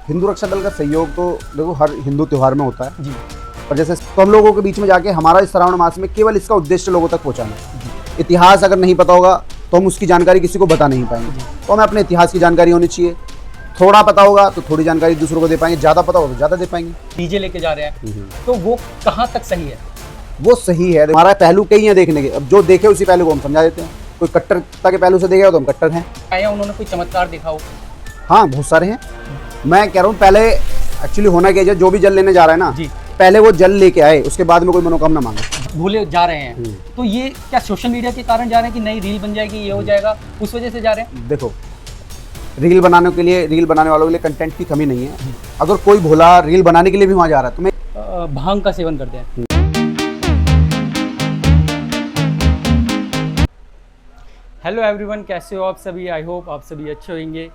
हिंदू रक्षा दल का सहयोग तो देखो हर हिंदू त्यौहार में होता है जी और जैसे तो हम लोगों के बीच में जाके हमारा इस श्रावण मास में केवल इसका उद्देश्य लोगों तक पहुंचाना है। इतिहास अगर नहीं पता होगा तो हम उसकी जानकारी किसी को बता नहीं पाएंगे, तो हमें अपने इतिहास की जानकारी होनी चाहिए। थोड़ा पता होगा तो थोड़ी जानकारी दूसरों को दे पाएंगे, ज़्यादा पता होगा तो ज़्यादा दे पाएंगे। डीजे लेके जा रहे हैं तो वो कहाँ तक सही है? वो सही है, हमारा पहलू कई हैं देखने के, अब जो देखे उसी पहलू को हम समझा देते हैं। कोई कट्टरता के पहलू से देखेगा तो हम कट्टर हैं। या उन्होंने कोई चमत्कार देखा हो? हाँ बहुत सारे हैं। मैं कह रहा हूँ पहले एक्चुअली होना क्या है, जो भी जल लेने जा रहा है ना जी पहले वो जल लेके आए, उसके बाद में कोई मनोकामना मांगे। भूले जा रहे हैं तो ये क्या सोशल मीडिया के कारण जा रहे हैं कि नई रील बन जाएगी, ये हो जाएगा, उस वजह से जा रहे हैं? देखो रील बनाने के लिए, रील बनाने वालों के लिए कंटेंट की कमी नहीं है। अगर कोई भोला रील बनाने के लिए भी वहाँ जा रहा है तो मैं भांग का सेवन करते हैं। हेलो एवरीवन, कैसे हो आप सभी? आई होप आप सभी अच्छे होंगे।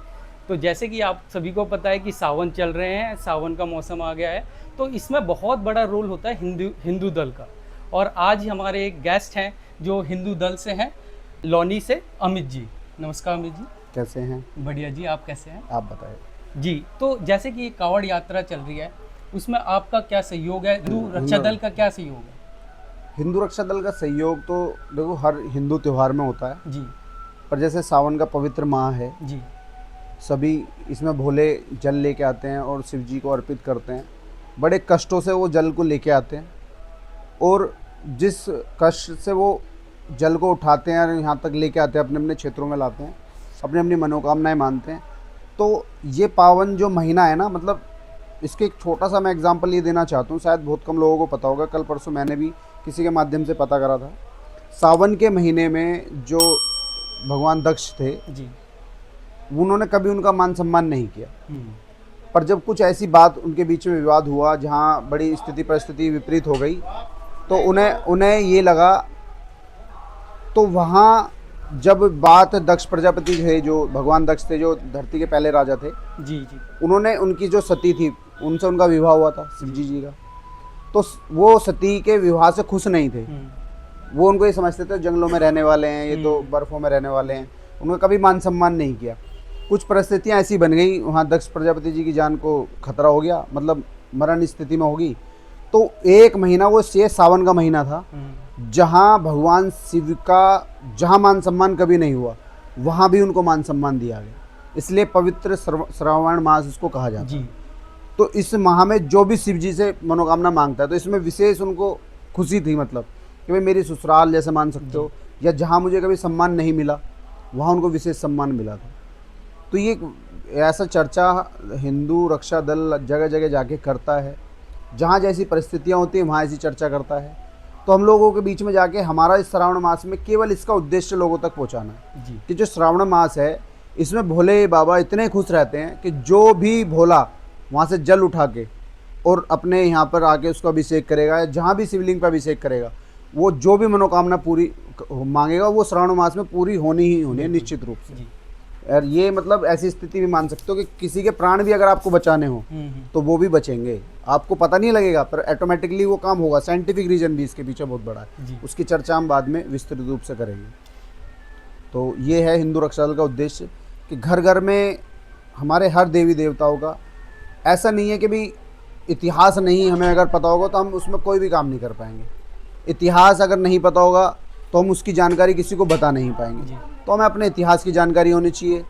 तो जैसे कि आप सभी को पता है कि सावन चल रहे हैं, सावन का मौसम आ गया है, तो इसमें बहुत बड़ा रोल होता है हिंदू दल का। और आज हमारे एक गेस्ट हैं जो हिंदू दल से हैं, लौनी से अमित जी। नमस्कार अमित जी। कैसे हैं? बढ़िया जी, आप कैसे हैं? आप बताएं। जी, तो जैसे कि कांवड़ यात्रा चल रही है, उसमें आपका क्या सहयोग है? हिंदू रक्षा दल का क्या सहयोग है? हिंदू रक्षा दल का सहयोग तो देखो हर हिंदू त्यौहार में होता है, जी पर जैसे सावन का पवित्र माह है, जी सभी इसमें भोले जल लेके आते हैं और शिव जी को अर्पित करते हैं। बड़े कष्टों से वो जल को लेके आते हैं और जिस कष्ट से वो जल को उठाते हैं और यहाँ तक लेके आते हैं, अपने अपने क्षेत्रों में लाते हैं, अपनी अपनी मनोकामनाएं मानते हैं। तो ये पावन जो महीना है ना, मतलब इसके एक छोटा सा मैं एग्जांपल ये देना चाहता हूँ, शायद बहुत कम लोगों को पता होगा। कल परसों मैंने भी किसी के माध्यम से पता करा था। सावन के महीने में जो भगवान दक्ष थे, जी उन्होंने कभी उनका मान सम्मान नहीं किया, पर जब कुछ ऐसी बात उनके बीच में विवाद हुआ जहाँ बड़ी स्थिति परिस्थिति विपरीत हो गई, तो उन्हें ये लगा, तो वहाँ जब बात दक्ष प्रजापति थे, जो भगवान दक्ष थे, जो धरती के पहले राजा थे, जी जी उन्होंने उनकी जो सती थी उनसे उनका विवाह हुआ था, शिव जी का। तो वो सती के विवाह से खुश नहीं थे। वो उनको ये समझते थे जंगलों में रहने वाले हैं, ये तो बर्फ़ों में रहने वाले हैं। उन्होंने कभी मान सम्मान नहीं किया। कुछ परिस्थितियाँ ऐसी बन गई, वहाँ दक्ष प्रजापति जी की जान को खतरा हो गया, मतलब मरण स्थिति में होगी। तो एक महीना, वो ये सावन का महीना था, जहाँ भगवान शिव का जहाँ मान सम्मान कभी नहीं हुआ, वहाँ भी उनको मान सम्मान दिया गया। इसलिए पवित्र श्रावण मास इसको कहा जाता है। तो इस माह में जो भी शिव जी से मनोकामना मांगता है, तो इसमें विशेष उनको खुशी थी, मतलब कि भाई मेरी ससुराल जैसे मान सकते हो, या जहाँ मुझे कभी सम्मान नहीं मिला वहाँ उनको विशेष सम्मान मिला था। तो ये ऐसा चर्चा हिंदू रक्षा दल जगह जगह जाके करता है, जहाँ जैसी परिस्थितियाँ होती हैं वहाँ ऐसी चर्चा करता है। तो हम लोगों के बीच में जाके हमारा इस श्रावण मास में केवल इसका उद्देश्य लोगों तक पहुँचाना है कि जो श्रावण मास है इसमें भोले बाबा इतने खुश रहते हैं कि जो भी भोला वहाँ से जल उठा के और अपने यहाँ पर आके उसका अभिषेक करेगा, या जहाँ भी शिवलिंग पर अभिषेक करेगा, वो जो भी मनोकामना पूरी मांगेगा वो श्रावण मास में पूरी होनी ही होनी है, निश्चित रूप से। और ये मतलब ऐसी स्थिति भी मान सकते हो कि किसी के प्राण भी अगर आपको बचाने हो तो वो भी बचेंगे, आपको पता नहीं लगेगा, पर ऑटोमेटिकली वो काम होगा। साइंटिफिक रीजन भी इसके पीछे बहुत बड़ा है, उसकी चर्चा हम बाद में विस्तृत रूप से करेंगे। तो ये है हिंदू रक्षा दल का उद्देश्य कि घर घर में हमारे हर देवी देवताओं का, ऐसा नहीं है कि भाई इतिहास नहीं हमें अगर पता होगा तो हम उसमें कोई भी काम नहीं कर पाएंगे। इतिहास अगर नहीं पता होगा तो हम उसकी जानकारी किसी को बता नहीं पाएंगे, तो हमें अपने इतिहास की जानकारी होनी चाहिए।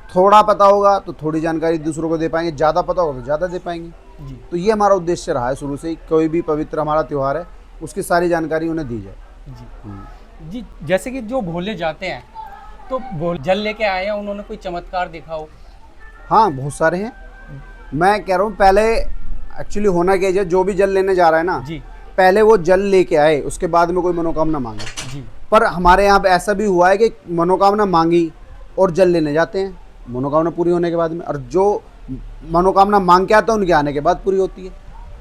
थोड़ा पता होगा तो थोड़ी जानकारी दूसरों को दे पाएंगे, ज़्यादा पता होगा तो ज़्यादा दे पाएंगे। तो ये हमारा उद्देश्य रहा है शुरू से ही, कोई भी पवित्र हमारा त्यौहार है उसकी सारी जानकारी उन्हें दी जाए। जी, जैसे कि जो भोले जाते हैं तो जल लेके आए हैं, उन्होंने कोई चमत्कार देखा हो? हाँ बहुत सारे हैं। मैं कह रहा हूँ पहले एक्चुअली होना क्या है, जो भी जल लेने जा रहा है ना जी पहले वो जल लेके आए, उसके बाद में कोई मनोकामना मांगे। जी पर हमारे यहाँ पे ऐसा भी हुआ है कि मनोकामना मांगी और जल लेने जाते हैं मनोकामना पूरी होने के बाद में, और जो मनोकामना मांग के आता है उनके आने के बाद पूरी होती है।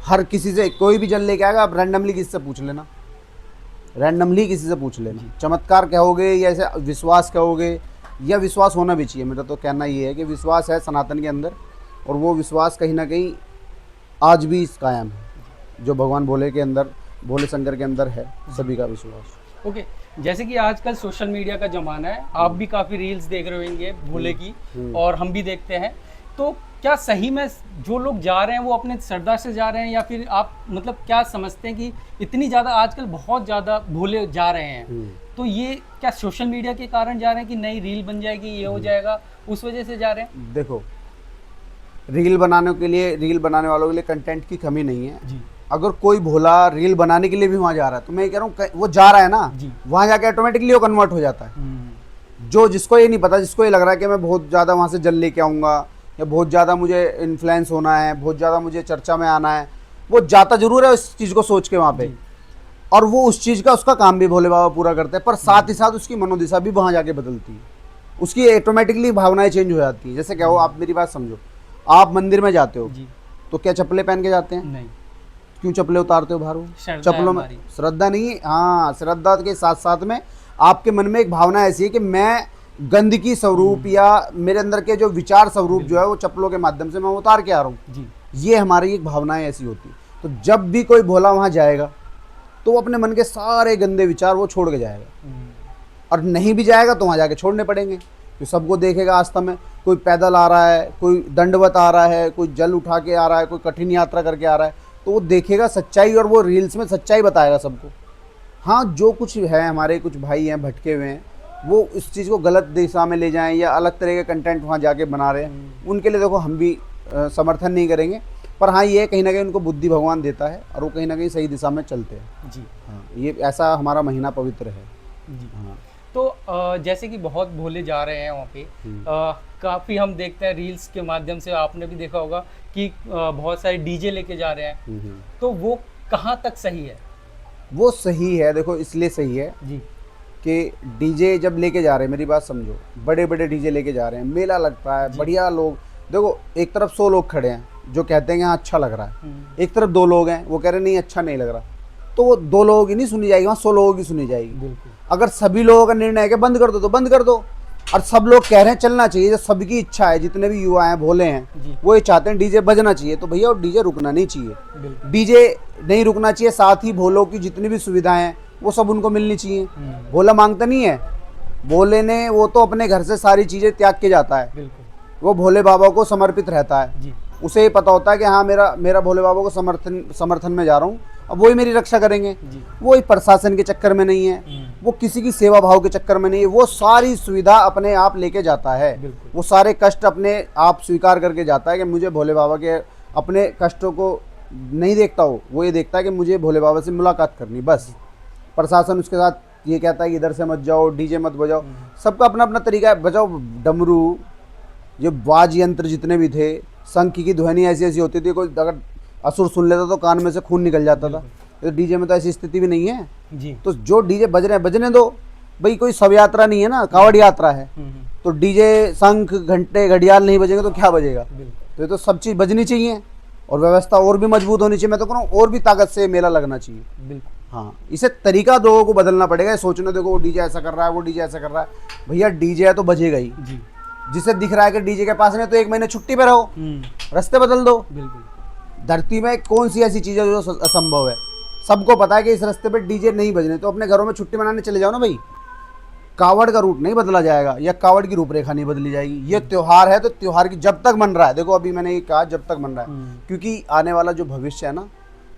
हर किसी से कोई भी जल लेके आएगा, आप रैंडमली किसी से पूछ लेना, रैंडमली किसी से पूछ लेना, चमत्कार कहोगे या ऐसे विश्वास कहोगे, या विश्वास होना भी चाहिए। मेरा तो कहना ये है कि विश्वास है सनातन के अंदर, और वो विश्वास कहीं ना कहीं आज भी कायम है, जो भगवान भोले के अंदर, भोले शंकर के अंदर है, सभी का विश्वास। ओके, जैसे कि आजकल सोशल मीडिया का ज़माना है, आप भी काफ़ी रील्स देख रहे होंगे भोले की, और हम भी देखते हैं। तो क्या सही में जो लोग जा रहे हैं वो अपने श्रद्धा से जा रहे हैं, या फिर आप मतलब क्या समझते हैं कि इतनी ज़्यादा आजकल बहुत ज़्यादा भोले जा रहे हैं, तो ये क्या सोशल मीडिया के कारण जा रहे हैं कि नई रील बन जाएगी, ये हो जाएगा, उस वजह से जा रहे हैं? देखो, रील बनाने के लिए, रील बनाने वालों के लिए कंटेंट की कमी नहीं है जी अगर कोई भोला रील बनाने के लिए भी वहाँ जा रहा है तो मैं ये कह रहा हूँ वो जा रहा है ना, जी। वहाँ जाके ऑटोमेटिकली वो कन्वर्ट हो जाता है। जो जिसको ये नहीं पता, जिसको ये लग रहा है कि मैं बहुत ज़्यादा वहाँ से जल लेके आऊँगा या बहुत ज़्यादा मुझे इन्फ्लुएंस होना है, बहुत ज़्यादा मुझे चर्चा में आना है, वो जाता जरूर है उस चीज़ को सोच के वहाँ पे, और वो उस चीज़ का उसका काम भी भोले बाबा पूरा करते हैं, पर साथ ही साथ उसकी मनोदिशा भी वहाँ जाके बदलती है, उसकी ऑटोमेटिकली भावनाएं चेंज हो जाती हैं। जैसे क्या हो, आप मेरी बात समझो, आप मंदिर में जाते हो जी। तो क्या चप्पलें पहन के जाते हैं? नहीं, क्यों चप्पलें उतारते हो बाहर? श्रद्धा चप्पलों है में हमारी। श्रद्धा नहीं है। हाँ, श्रद्धा के साथ साथ में आपके मन में एक भावना ऐसी है कि मैं गंदगी स्वरूप या मेरे अंदर के जो विचार स्वरूप जो है वो चप्पलों के माध्यम से मैं उतार के आ रहा हूँ। जी ये हमारी एक भावनाएं ऐसी होती है। तो जब भी कोई भोला वहाँ जाएगा तो वो अपने मन के सारे गंदे विचार वो छोड़ के जाएगा, और नहीं भी जाएगा तो वहाँ जाके छोड़ने पड़ेंगे। तो सबको देखेगा आस्था में, कोई पैदल आ रहा है, कोई दंडवत आ रहा है, कोई जल उठा के आ रहा है, कोई कठिन यात्रा करके आ रहा है, तो वो देखेगा सच्चाई, और वो रील्स में सच्चाई बताएगा सबको। हाँ, जो कुछ है, हमारे कुछ भाई हैं भटके हुए हैं, वो इस चीज़ को गलत दिशा में ले जाएं या अलग तरह के कंटेंट वहाँ जाके बना रहे हैं, उनके लिए देखो हम भी समर्थन नहीं करेंगे, पर हाँ ये कहीं ना कहीं उनको बुद्धि भगवान देता है और वो कहीं ना कहीं सही दिशा में चलते हैं। जी हाँ, ये ऐसा हमारा महीना पवित्र है। जी। हाँ। तो जैसे कि बहुत भोले जा रहे हैं वहाँ पे, काफ़ी हम देखते हैं रील्स के माध्यम से, आपने भी देखा होगा कि बहुत सारे डीजे लेके जा रहे हैं, तो वो कहाँ तक सही है? वो सही है, देखो इसलिए सही है जी कि डीजे जब लेके जा रहे हैं, मेरी बात समझो, बड़े बड़े डीजे लेके जा रहे हैं, मेला लगता है, बढ़िया लोग, देखो एक तरफ 100 लोग खड़े हैं जो कहते हैं कि हाँ अच्छा लग रहा है, एक तरफ 2 लोग हैं वो कह रहे हैं नहीं अच्छा नहीं लग रहा, तो वो 2 लोगों की नहीं सुनी जाएगी, वहाँ 100 लोगों की सुनी जाएगी। बिल्कुल। अगर सभी लोगों का निर्णय है कि बंद कर दो तो बंद कर दो, और सब लोग कह रहे हैं चलना चाहिए, जब सबकी इच्छा है, जितने भी युवा हैं भोले हैं वो ये चाहते हैं डीजे बजना चाहिए, तो भैया और डीजे रुकना नहीं चाहिए, डीजे नहीं रुकना चाहिए। साथ ही भोलों की जितनी भी सुविधाएं हैं वो सब उनको मिलनी चाहिए। भोला मांगता नहीं है, भोले ने वो तो अपने घर से सारी चीज़ें त्याग के जाता है, बिल्कुल। वो भोले बाबा को समर्पित रहता है जी। उसे ये पता होता है कि हाँ मेरा भोले बाबा को समर्थन में जा रहा हूँ, अब वही मेरी रक्षा करेंगे। वो ही प्रशासन के चक्कर में नहीं है, वो किसी की सेवा भाव के चक्कर में नहीं है, वो सारी सुविधा अपने आप लेके जाता है, वो सारे कष्ट अपने आप स्वीकार करके जाता है कि मुझे भोले बाबा के अपने कष्टों को नहीं देखता हो, वो ये देखता है कि मुझे भोले बाबा से मुलाकात करनी, बस। प्रशासन उसके साथ ये कहता है कि इधर से मत जाओ, डीजे मत बजाओ, सबका अपना अपना तरीका है। बजाओ डमरू, ये वाद्य यंत्र जितने भी थे, शंख की ध्वनि ऐसी ऐसी होती थी, कोई अगर असुर सुन लेता तो कान में से खून निकल जाता था। तो डीजे में तो ऐसी स्थिति भी नहीं है जी। तो जो डीजे बज रहे हैं बजने दो भाई, कोई शव यात्रा नहीं है ना, कावड़ यात्रा है, तो डीजे शंख घंटे घड़ियाल नहीं बजेंगे तो क्या बजेगा? तो ये तो सब चीज़ बजनी चाहिए, और व्यवस्था और भी मजबूत होनी चाहिए। मैं तो कह रहा हूँ और भी ताकत से मेला लगना चाहिए। बिल्कुल। हाँ, इसे तरीका लोगों को बदलना पड़ेगा। सोचने देखो वो डीजे ऐसा कर रहा है, वो डीजे ऐसा कर रहा है, भैया डीजे है तो बजेगा ही। जी। जिसे दिख रहा है कि डीजे के पास में, तो 1 महीने छुट्टी पे रहो, रास्ते बदल दो। बिल्कुल। धरती में कौन सी ऐसी चीज़ है जो असंभव है? सबको पता है कि इस रास्ते पे डीजे नहीं बजने, तो अपने घरों में छुट्टी मनाने चले जाओ ना भाई। कावड़ का रूट नहीं बदला जाएगा या कावड़ की रूपरेखा नहीं बदली जाएगी। ये त्योहार है तो त्योहार की जब तक मन रहा है, देखो अभी मैंने ये कहा जब तक मन रहा है, क्योंकि आने वाला जो भविष्य है ना,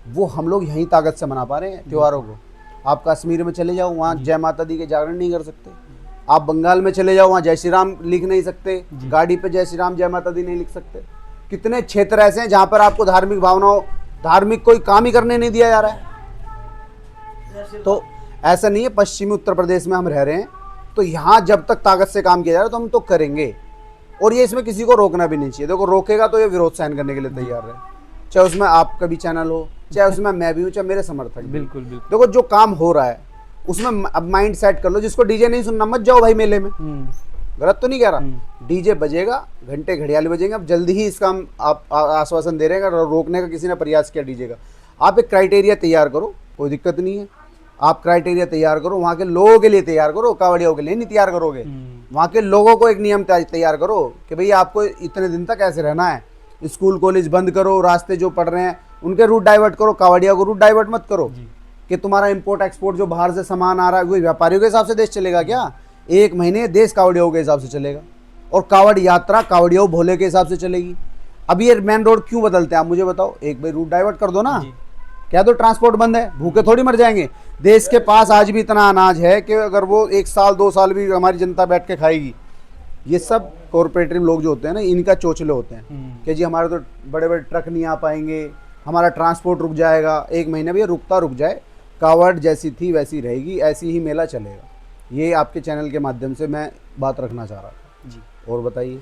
वो हम लोग यहीं ताकत से मना पा रहे हैं त्योहारों को। आप कश्मीर में चले जाओ, वहाँ जय माता दी के जागरण नहीं कर सकते। आप बंगाल में चले जाओ, वहाँ जय श्री राम लिख नहीं सकते, गाड़ी पे जय श्री राम जय माता दी नहीं लिख सकते। कितने क्षेत्र ऐसे हैं जहाँ पर आपको धार्मिक भावनाओं, धार्मिक कोई काम ही करने नहीं दिया जा रहा है। तो ऐसा नहीं है, पश्चिमी उत्तर प्रदेश में हम रह रहे हैं, तो यहाँ जब तक ताकत से काम किया जा रहा है तो हम तो करेंगे, और ये इसमें किसी को रोकना भी नहीं चाहिए। देखो रोकेगा तो ये विरोध सहन करने के लिए तैयार है, चाहे उसमें आपका भी चैनल हो, चाहे उसमें मैं भी हूँ, चाहे मेरे समर्थक। बिल्कुल बिल्कुल। देखो जो काम हो रहा है उसमें अब माइंड सेट कर लो, जिसको डीजे नहीं सुनना मत जाओ भाई मेले में। गलत तो नहीं कह रहा, डीजे बजेगा, घंटे घड़ियाल बजेंगे। अब जल्दी ही इसका हम आप आश्वासन दे रहे हैं, अगर रोकने का किसी ने प्रयास किया डीजे का, आप एक क्राइटेरिया तैयार करो, कोई दिक्कत नहीं है। आप क्राइटेरिया तैयार करो, वहाँ के लोगों के लिए तैयार करो, कावड़ियों के लिए नहीं तैयार करोगे। वहाँ के लोगों को एक नियम तैयार करो कि भाई आपको इतने दिन तक ऐसे रहना है। स्कूल कॉलेज बंद करो, रास्ते जो पढ़ रहे हैं उनके रूट डाइवर्ट करो, कावड़िया को रूट डाइवर्ट मत करो कि तुम्हारा इंपोर्ट एक्सपोर्ट जो बाहर से सामान आ रहा है वही व्यापारियों के हिसाब से देश चलेगा क्या? 1 महीने देश कावड़ियों के हिसाब से चलेगा, और कावड़ यात्रा कावड़ियों भोले के हिसाब से चलेगी। अब ये मेन रोड क्यों बदलते हैं आप मुझे बताओ, एक भाई रूट डाइवर्ट कर दो ना, जी। क्या तो ट्रांसपोर्ट बंद है, भूखे थोड़ी मर जाएंगे। देश के पास आज भी इतना अनाज है कि अगर वो 1 साल 2 साल भी हमारी जनता बैठ के खाएगी। ये सब कॉरपोरेटिव लोग जो होते हैं ना, इनका चोचले होते हैं कि जी हमारे तो बड़े बड़े ट्रक नहीं आ पाएंगे, हमारा ट्रांसपोर्ट रुक जाएगा। 1 महीने भैया रुकता रुक जाए, कावड़ जैसी थी वैसी रहेगी, ऐसी ही मेला चलेगा। ये आपके चैनल के माध्यम से मैं बात रखना चाह रहा था जी। और बताइए।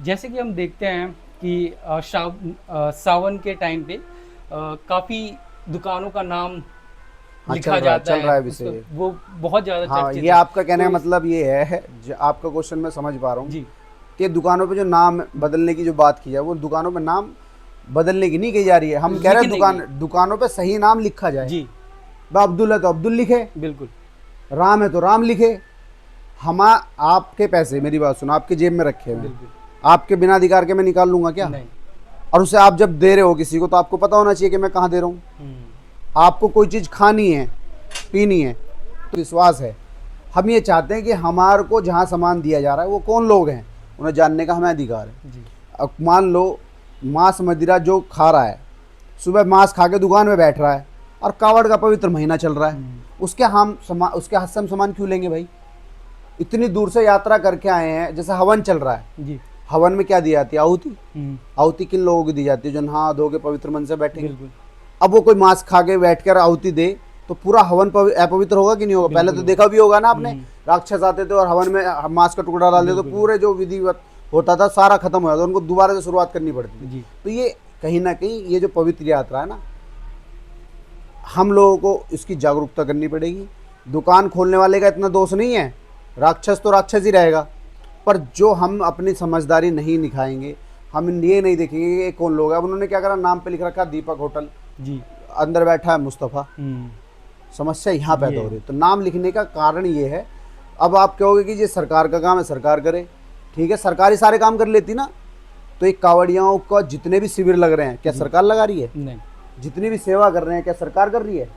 जैसे कि हम देखते हैं कि सावन के टाइम पे काफ़ी दुकानों का नाम लिखा जाता चल रहा है है, विषय। वो बहुत ज़्यादा हाँ, चर्चित ये है। आपका कहने का तो मतलब ये है, आपका क्वेश्चन मैं समझ पा रहा हूँ जी कि दुकानों पे जो नाम बदलने की जो बात की जाए, वो दुकानों पे नाम बदलने की नहीं कही जा रही है। हम कह रहे हैं दुकानों पे सही नाम लिखा जाए। जी अब्दुल है तो अब्दुल लिखे, बिल्कुल। राम है तो राम लिखे। आपके पैसे, मेरी बात सुनो, आपके जेब में रखे हुए हैं, बिल्कुल आपके बिना अधिकार के मैं निकाल लूंगा क्या? नहीं। और उसे आप जब दे रहे हो किसी को, तो आपको पता होना चाहिए कि मैं कहाँ दे रहा हूँ। आपको कोई चीज़ खानी है, पीनी है, तो विश्वास है। हम ये चाहते हैं कि हमारे को जहाँ सामान दिया जा रहा है वो कौन लोग हैं, उन्हें जानने का हमें अधिकार है। जी अब मान लो मांस मदिरा जो खा रहा है, सुबह मांस खा के दुकान में बैठ रहा है, और कावड़ का पवित्र महीना चल रहा है, उसके उसके हाथ से हम सामान क्यों लेंगे भाई? इतनी दूर से यात्रा करके आए हैं, जैसे हवन चल रहा है, जी हवन में क्या दी जाती है? आहुति। आहुति किन लोगों को दी जाती है? जो नहा धो के पवित्र मन से बैठेंगे। बिल्कुल। अब वो कोई मांस खा के बैठ कर आहुति दे तो पूरा हवन अपवित्र होगा कि नहीं होगा? पहले तो देखा भी होगा ना आपने, राक्षस आते थे और हवन में मांस का टुकड़ा डाल देते, तो पूरे जो विधिवत होता था सारा खत्म हो जाता, उनको दोबारा से शुरुआत करनी पड़ती थी। तो ये कहीं ना कहीं ये जो पवित्र यात्रा है ना, हम लोगों को इसकी जागरूकता करनी पड़ेगी। दुकान खोलने वाले का इतना दोष नहीं है, राक्षस तो राक्षस ही रहेगा, पर जो हम अपनी समझदारी नहीं दिखाएंगे, हम ये नहीं देखेंगे कि ये कौन लोग है। अब उन्होंने क्या करा, नाम पे लिख रखा दीपक होटल, जी अंदर बैठा है मुस्तफ़ा। समस्या यहाँ पैदा हो रही है। तो नाम लिखने का कारण ये है। अब आप कहोगे कि ये सरकार का काम है, सरकार करे, ठीक है, सरकारी सारे काम कर लेती ना, तो एक कावड़ियों का जितने भी शिविर लग रहे हैं, क्या सरकार लगा रही है? नहीं। जितनी भी सेवा कर रहे हैं, क्या सरकार कर रही है?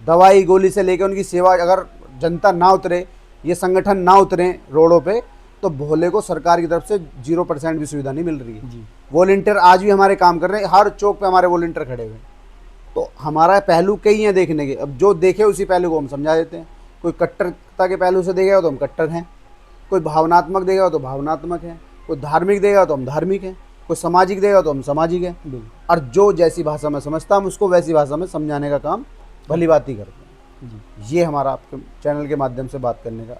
दवाई गोली से लेकर उनकी सेवा, अगर जनता ना उतरे, ये संगठन ना उतरे रोडों पे, तो भोले को सरकार की तरफ से 0% भी सुविधा नहीं मिल रही है। वॉलंटियर आज भी हमारे काम कर रहे हैं, हर चौक पे हमारे वॉलंटियर खड़े हुए हैं। तो हमारा पहलू कई हैं देखने के, अब जो देखे उसी पहलू को हम समझा देते हैं। कोई कट्टरता के पहलू से देखेगा तो हम कट्टर हैं, कोई भावनात्मक देगा तो भावनात्मक है, कोई धार्मिक देगा तो हम धार्मिक हैं, कोई सामाजिक देगा तो हम सामाजिक हैं। और जो जैसी भाषा में समझता हम उसको वैसी भाषा में समझाने का काम भली बात ही करते हैं। ये हमारा आपके चैनल के माध्यम से बात करने का।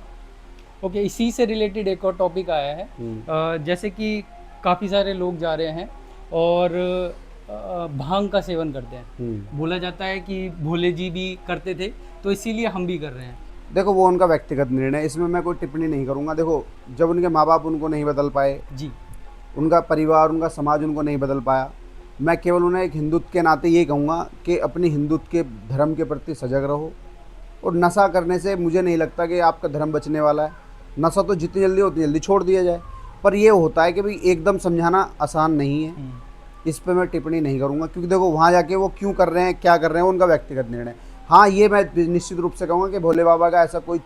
ओके, इसी से रिलेटेड एक और टॉपिक आया है। जैसे कि काफ़ी सारे लोग जा रहे हैं और भांग का सेवन करते हैं। बोला जाता है कि भोले जी भी करते थे, तो इसीलिए हम भी कर रहे हैं। देखो, वो उनका व्यक्तिगत निर्णय, इसमें मैं कोई टिप्पणी नहीं करूंगा। देखो, जब उनके माँ बाप उनको नहीं बदल पाए, जी, उनका परिवार, उनका समाज उनको नहीं बदल पाया, मैं केवल उन्हें एक हिंदुत्व के नाते ये कहूँगा कि अपने हिंदुत्व के धर्म के प्रति सजग रहो। और नशा करने से मुझे नहीं लगता कि आपका धर्म बचने वाला है। नशा तो जितनी जल्दी उतनी जल्दी छोड़ दिया जाए, पर ये होता है कि भाई एकदम समझाना आसान नहीं है। इस पर मैं टिप्पणी नहीं करूँगा, क्योंकि देखो वहाँ जाके वो क्यों कर रहे हैं, क्या कर रहे हैं, उनका व्यक्तिगत निर्णय। हाँ, ये मैं निश्चित रूप से कहूँगा कि भोले बाबा का ऐसा कोई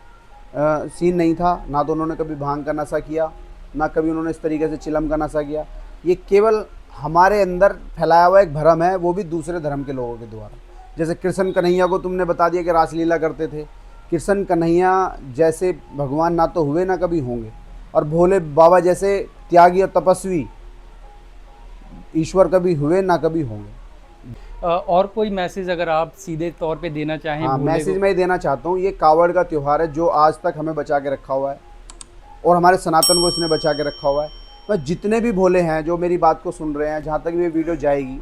सीन नहीं था, ना तो उन्होंने कभी भांग का नशा किया, ना कभी उन्होंने इस तरीके से चिलम का नशा किया। ये केवल हमारे अंदर फैलाया हुआ एक भ्रम है, वो भी दूसरे धर्म के लोगों के द्वारा। जैसे कृष्ण कन्हैया को तुमने बता दिया कि रासलीला करते थे। कृष्ण कन्हैया जैसे भगवान ना तो हुए ना कभी होंगे, और भोले बाबा जैसे त्यागी और तपस्वी ईश्वर कभी हुए ना कभी होंगे। और कोई मैसेज अगर आप सीधे तौर पे देना चाहें? हाँ, मैसेज मैं देना चाहता हूँ, ये कावड़ का त्यौहार है जो आज तक हमें बचा के रखा हुआ है और हमारे सनातन को इसने बचा के रखा हुआ है। तो जितने भी भोले हैं जो मेरी बात को सुन रहे हैं, जहाँ तक भी ये वीडियो जाएगी,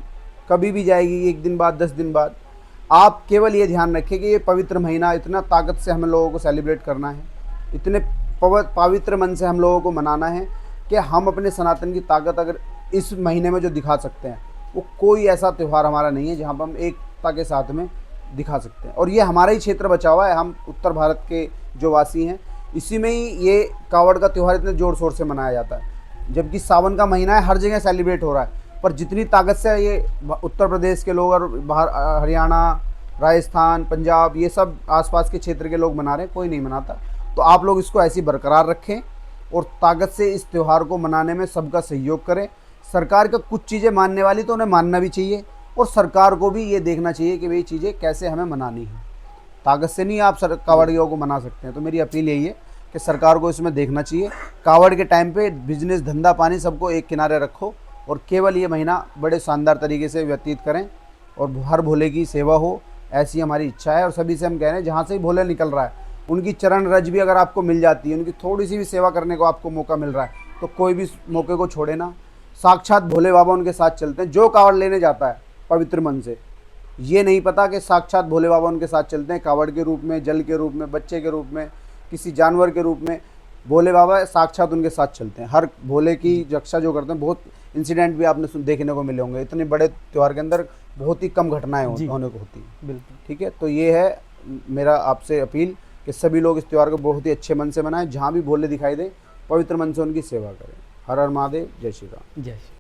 कभी भी जाएगी, 1 दिन बाद 10 दिन बाद, आप केवल ये ध्यान रखें कि ये पवित्र महीना इतना ताकत से हम लोगों को सेलिब्रेट करना है, इतने पवित्र मन से हम लोगों को मनाना है कि हम अपने सनातन की ताकत अगर इस महीने में जो दिखा सकते हैं, वो कोई ऐसा त्यौहार हमारा नहीं है जहाँ पर हम एकता के साथ में दिखा सकते हैं। और ये हमारा ही क्षेत्र बचा हुआ है, हम उत्तर भारत के जो वासी हैं, इसी में ही ये कावड़ का त्यौहार इतने ज़ोर शोर से मनाया जाता है। जबकि सावन का महीना है, हर जगह सेलिब्रेट हो रहा है, पर जितनी ताकत से ये उत्तर प्रदेश के लोग और बाहर हरियाणा, राजस्थान, पंजाब, ये सब आसपास के क्षेत्र के लोग मना रहे हैं, कोई नहीं मनाता। तो आप लोग इसको ऐसी बरकरार रखें और ताकत से इस त्यौहार को मनाने में सबका सहयोग करें। सरकार का कुछ चीज़ें मानने वाली तो उन्हें मानना भी चाहिए, और सरकार को भी ये देखना चाहिए कि भाई चीज़ें कैसे हमें मनानी है। ताकत से नहीं आप कावड़ियों को मना सकते हैं। तो मेरी अपील यही है कि सरकार को इसमें देखना चाहिए। कावड़ के टाइम पे बिजनेस, धंधा पानी सबको एक किनारे रखो और केवल ये महीना बड़े शानदार तरीके से व्यतीत करें और हर भोले की सेवा हो, ऐसी हमारी इच्छा है। और सभी से हम कह रहे हैं, जहाँ से ही भोले निकल रहा है उनकी चरण रज भी अगर आपको मिल जाती है, उनकी थोड़ी सी भी सेवा करने को आपको मौका मिल रहा है, तो कोई भी मौके को छोड़े ना। साक्षात भोले बाबा उनके साथ चलते हैं। जो कावड़ लेने जाता है पवित्र मन से, ये नहीं पता कि साक्षात भोले बाबा उनके साथ चलते हैं, कावड़ के रूप में, जल के रूप में, बच्चे के रूप में, किसी जानवर के रूप में। भोले बाबा साक्षात उनके साथ चलते हैं। हर भोले की रक्षा जो करते हैं, बहुत इंसिडेंट भी आपने देखने को मिले होंगे। इतने बड़े त्यौहार के अंदर बहुत ही कम घटनाएं होने को होती हैं। बिल्कुल। ठीक है, तो ये है मेरा आपसे अपील कि सभी लोग इस त्यौहार को बहुत ही अच्छे मन से मनाएं। जहाँ भी भोले दिखाई दे, पवित्र मन से उनकी सेवा करें। हर हर महादेव, जय श्री राम। जय श्री